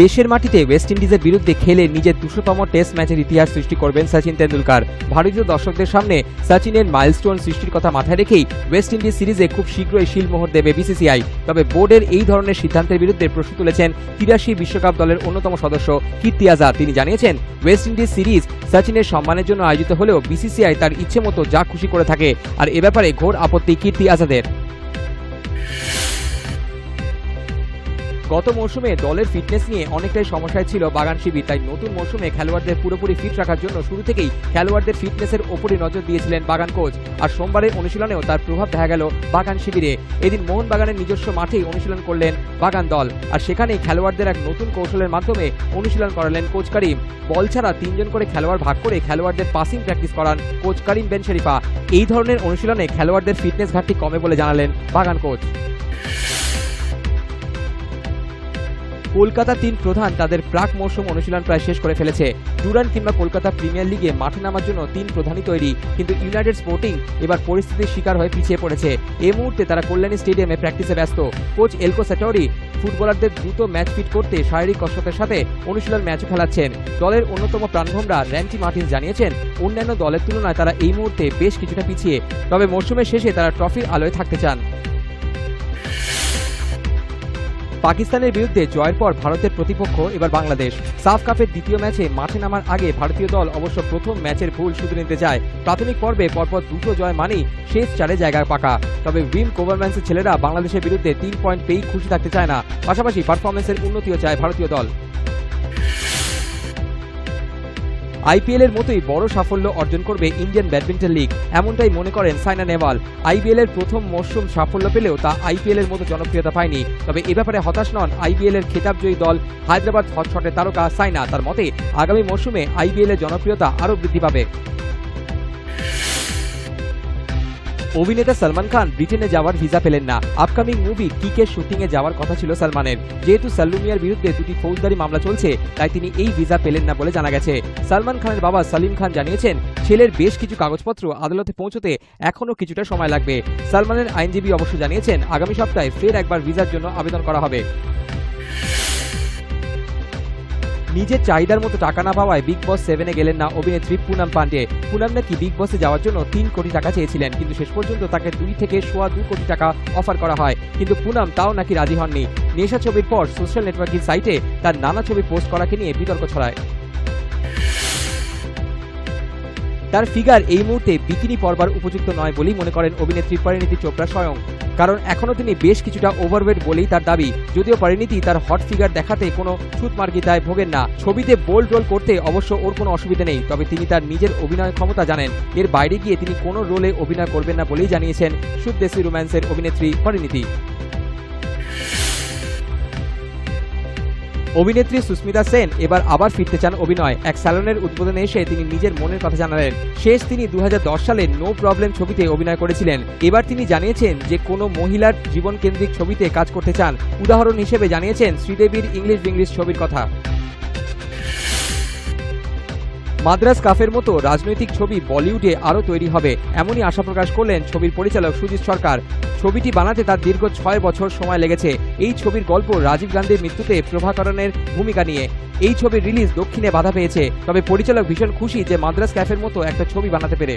দেশের মাটিতে ওয়েস্ট ইন্ডিজের বিরুদ্ধে খেলে নিজের 200তম টেস্ট ম্যাচের ইতিহাস সৃষ্টি করবেন সচিন তেন্ডুলকর। ভারতীয় দর্শকদের সামনে সচিনের মাইলস্টোন সৃষ্টির কথা মাথায় রেখেই ওয়েস্ট ইন্ডিজ সিরিজে খুব শীঘ্রই শিলমোহর দেবে বিসিসিআই। তবে বোর্ডের এই ধরনের সিদ্ধান্তের বিরুদ্ধে প্রশ্ন তুলেছেন 83 বিশ্বকাপ দলের অন্যতম সদস্য কীর্তি আজাদ। তিনি জানিয়েছেন, ওয়েস্ট ইন্ডিজ সিরিজ সচিনের সম্মানের জন্য আয়োজিত হলেও বিসিসিআই তার ইচ্ছে মতো যা খুশি করে থাকে, আর এ ব্যাপারে ঘোর আপত্তি কীর্তি আজাদের। গত মৌসুমে দলের ফিটনেস নিয়ে অনেকটাই সমস্যায় ছিল বাগান শিবির, তাই নতুন মৌসুমে খেলোয়াড়দের পুরোপুরি ফিট রাখার জন্য শুরু থেকেই খেলোয়াড়দের ফিটনেসের ওপরই নজর দিয়েছিলেন বাগান কোচ। আর সোমবারের অনুশীলনেও তার প্রভাব দেখা গেল বাগান শিবিরে। এদিন মোহনবাগানের নিজস্ব মাঠেই অনুশীলন করলেন বাগান দল, আর সেখানেই খেলোয়াড়দের এক নতুন কৌশলের মাধ্যমে অনুশীলন করালেন কোচ করিম। বল ছাড়া 3 জন করে খেলোয়াড় ভাগ করে খেলোয়াড়দের পাসিং প্র্যাকটিস করান কোচ করিম বেন শরীফা। এই ধরনের অনুশীলনে খেলোয়াড়দের ফিটনেস ঘাটতি কমে বলে জানালেন বাগান কোচ। কলকাতা 3 প্রধান তাদের প্রাক মৌসুম অনুশীলন প্রায় শেষ করে ফেলেছে। ডুরান্ড কিংবা কলকাতা প্রিমিয়ার লিগে মাঠে নামার জন্য 3 প্রধানই তৈরি, কিন্তু ইউনাইটেড স্পোর্টিং এবার পরিস্থিতির শিকার হয়ে পিছিয়ে পড়েছে। এই মুহূর্তে তারা কল্যাণী স্টেডিয়ামে প্র্যাকটিসে ব্যস্ত। কোচ এলকো স্যাটোরি ফুটবলারদের দ্রুত ম্যাচ ফিট করতে শারীরিক কসরতের সাথে অনুশীলন ম্যাচও খেলাচ্ছেন। দলের অন্যতম প্রাণভোমরা র্যান্টি মার্টিন্স জানিয়েছেন, অন্যান্য দলের তুলনায় তারা এই মুহূর্তে বেশ কিছুটা পিছিয়ে, তবে মৌসুমের শেষে তারা ট্রফির আলোয় থাকতে চান। পাকিস্তানের বিরুদ্ধে জয়ের পর ভারতের প্রতিপক্ষ এবার বাংলাদেশ। সাফ কাপের দ্বিতীয় ম্যাচে মাঠে নামার আগে ভারতীয় দল অবশ্য প্রথম ম্যাচের ভুল শুধরে নিতে চায়। প্রাথমিক পর্বে পরপর 2টো জয় মানেই শেষ 4 জায়গায় পাকা। তবে উইম কোভারম্যান্সের ছেলেরা বাংলাদেশের বিরুদ্ধে 3 পয়েন্ট পেয়েই খুশি থাকতে চায় না, পাশাপাশি পারফরমেন্সের উন্নতিও চায় ভারতীয় দল। আইপিএলের মতোই বড় সাফল্য অর্জন করবে ইন্ডিয়ান ব্যাডমিন্টন লিগ, এমনটাই মনে করেন সাইনা নেহওয়াল। আইপিএলের প্রথম মৌসুম সাফল্য পেলেও তা আইপিএলের মতো জনপ্রিয়তা পায়নি। তবে এ ব্যাপারে হতাশ নন আইপিএলের খেতাবজয়ী দল হায়দ্রাবাদ হটশটের তারকা সাইনা। তার মতে আগামী মৌসুমে আইপিএলের জনপ্রিয়তা আরও বৃদ্ধি পাবে। অভিনেতা সলমান খান ব্রিটেনে যাওয়ার ভিসা পেলেন না। আপকামিং মুভি কিকের শুটিংয়ে যাওয়ার কথা ছিল সলমানের। যেহেতু সাল্লু মিয়ার বিরুদ্ধে 2টি ফৌজদারি মামলা চলছে, তাই তিনি এই ভিসা পেলেন না বলে জানা গেছে। সলমান খানের বাবা সালিম খান জানিয়েছেন, ছেলের বেশ কিছু কাগজপত্র আদালতে পৌঁছতে এখনও কিছুটা সময় লাগবে। সলমানের আইনজীবী অবশ্য জানিয়েছেন, আগামী সপ্তাহে ফের একবার ভিসার জন্য আবেদন করা হবে। নিজের চাহিদার মতো টাকা না পাওয়ায় বিগ বস 7-এ গেলেন না অভিনেত্রী পুনাম পান্ডে। পুনাম নাকি বিগ বসে যাওয়ার জন্য 3 কোটি টাকা চেয়েছিলেন, কিন্তু শেষ পর্যন্ত তাকে 2 থেকে 2.25 কোটি টাকা অফার করা হয়, কিন্তু পুনাম তাও নাকি রাজি হননি। নেশা ছবির পর সোশ্যাল নেটওয়ার্কিং সাইটে তার নানা ছবি পোস্ট করাকে নিয়ে বিতর্ক ছড়ায়। তার ফিগার এই মুহূর্তে বিকিনি পরবার উপযুক্ত নয় বলেই মনে করেন অভিনেত্রী পরিণীতি চোপড়া স্বয়ং, কারণ এখনও তিনি বেশ কিছুটা ওভারওয়েট বলেই তার দাবি। যদিও পরিণীতি তার হট ফিগার দেখাতে কোনো ছুতমার্গিতায় ভোগেন না। ছবিতে বোল্ড রোল করতে অবশ্য ওর কোনো অসুবিধা নেই, তবে তিনি তার নিজের অভিনয় ক্ষমতা জানেন। এর বাইরে গিয়ে তিনি কোনো রোলে অভিনয় করবেন না বলেই জানিয়েছেন সুদ্দেশী রোম্যান্সের অভিনেত্রী পরিণীতি। অভিনেত্রী সুস্মিতা সেন এবার আবার ফিরতে চান অভিনয়। এক স্যালনের উদ্বোধনে এসে তিনি নিজের মনের কথা জানালেন। শেষ তিনি 2010 সালে নো প্রবলেম ছবিতে অভিনয় করেছিলেন। এবার তিনি জানিয়েছেন যে কোনো মহিলার জীবন কেন্দ্রিক ছবিতে কাজ করতে চান। উদাহরণ হিসেবে জানিয়েছেন শ্রীদেবীর ইংলিশ বিংলিশ ছবির কথা। মাদ্রাজ কাফের মতো রাজনৈতিক ছবি বলিউডে আরও তৈরি হবে, এমনই আশা প্রকাশ করলেন ছবির পরিচালক সুজিত সরকার। ছবিটি বানাতে তার দীর্ঘ 6 বছর সময় লেগেছে। এই ছবির গল্প রাজীব গান্ধীর মৃত্যুতে প্রভাকরণের ভূমিকা নিয়ে। এই ছবির রিলিজ দক্ষিণে বাধা পেয়েছে, তবে পরিচালক ভীষণ খুশি যে মাদ্রাজ ক্যাফের মতো একটা ছবি বানাতে পেরে।